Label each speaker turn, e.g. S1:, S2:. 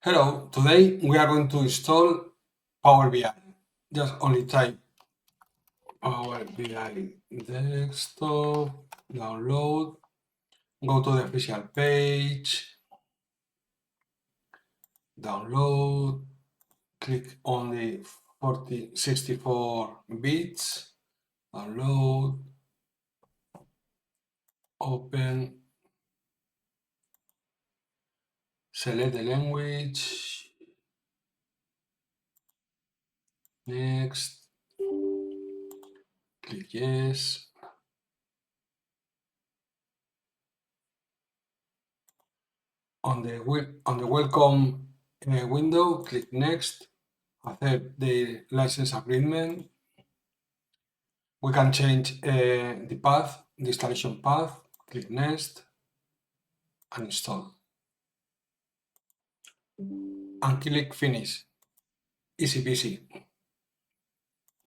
S1: Hello, today we are going to install Power BI. Just only type Power BI desktop, download, go to the official page, download, click on the 64 bits, download, open, select the language, next, click yes. On the welcome window, click next, accept the license agreement. We can change the path, the installation path, click next, and install. And click finish. Easy peasy.